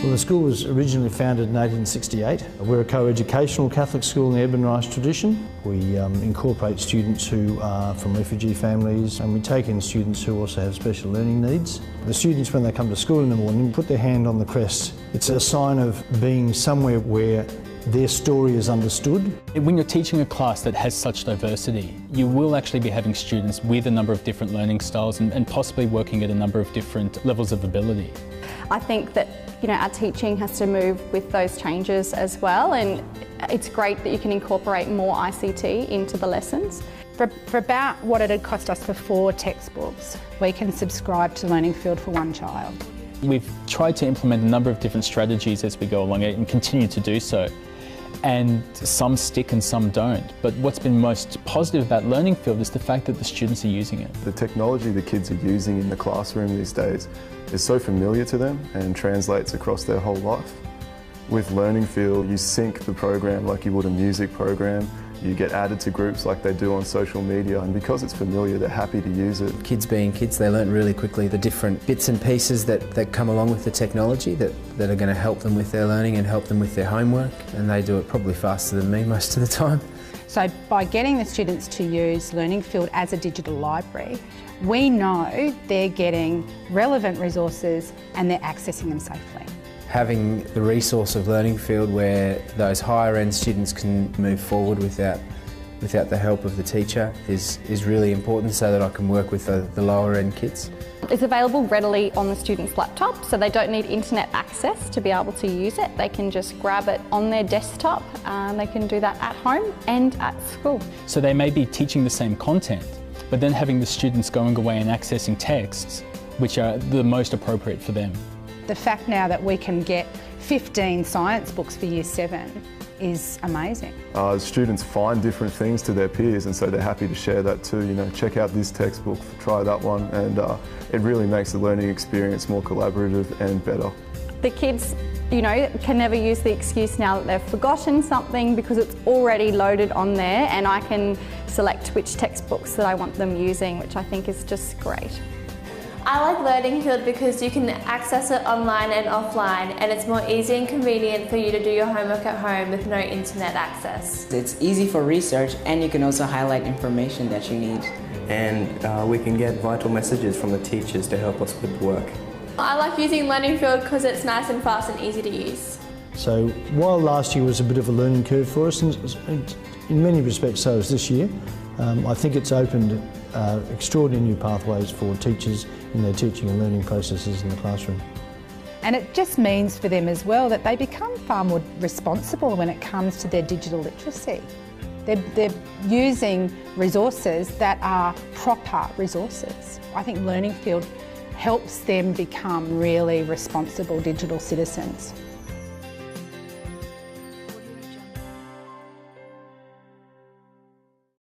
Well, the school was originally founded in 1868. We're a co-educational Catholic school in the Edmund Rice tradition. We incorporate students who are from refugee families, and we take in students who also have special learning needs. The students, when they come to school in the morning, put their hand on the crest. It's a sign of being somewhere where their story is understood. When you're teaching a class that has such diversity, you will actually be having students with a number of different learning styles and possibly working at a number of different levels of ability. I think that our teaching has to move with those changes as well, and it's great that you can incorporate more ICT into the lessons. For about what it had cost us for 4 textbooks, we can subscribe to Learning Field for one child. We've tried to implement a number of different strategies as we go along and continue to do so. And some stick and some don't. But what's been most positive about Learning Field is the fact that the students are using it. The technology the kids are using in the classroom these days is so familiar to them and translates across their whole life. With Learning Field, you sync the program like you would a music program. You get added to groups like they do on social media, and because it's familiar, they're happy to use it. Kids being kids, they learn really quickly the different bits and pieces that come along with the technology that are going to help them with their learning and help them with their homework, and they do it probably faster than me most of the time. So by getting the students to use Learning Field as a digital library, we know they're getting relevant resources and they're accessing them safely. Having the resource of Learning Field where those higher end students can move forward without the help of the teacher is really important, so that I can work with the lower end kids. It's available readily on the student's laptop, so they don't need internet access to be able to use it. They can just grab it on their desktop, and they can do that at home and at school. So they may be teaching the same content, but then having the students going away and accessing texts which are the most appropriate for them. The fact now that we can get 15 science books for Year 7 is amazing. Students find different things to their peers, and so they're happy to share that too. Check out this textbook, try that one, and it really makes the learning experience more collaborative and better. The kids, can never use the excuse now that they've forgotten something, because it's already loaded on there, and I can select which textbooks that I want them using, which I think is just great. I like Learning Field because you can access it online and offline, and it's more easy and convenient for you to do your homework at home with no internet access. It's easy for research, and you can also highlight information that you need. And we can get vital messages from the teachers to help us with work. I like using Learning Field because it's nice and fast and easy to use. So while last year was a bit of a learning curve for us, and in many respects so is this year, I think it's opened extraordinary new pathways for teachers in their teaching and learning processes in the classroom. And it just means for them as well that they become far more responsible when it comes to their digital literacy. They're using resources that are proper resources. I think Learning Field helps them become really responsible digital citizens.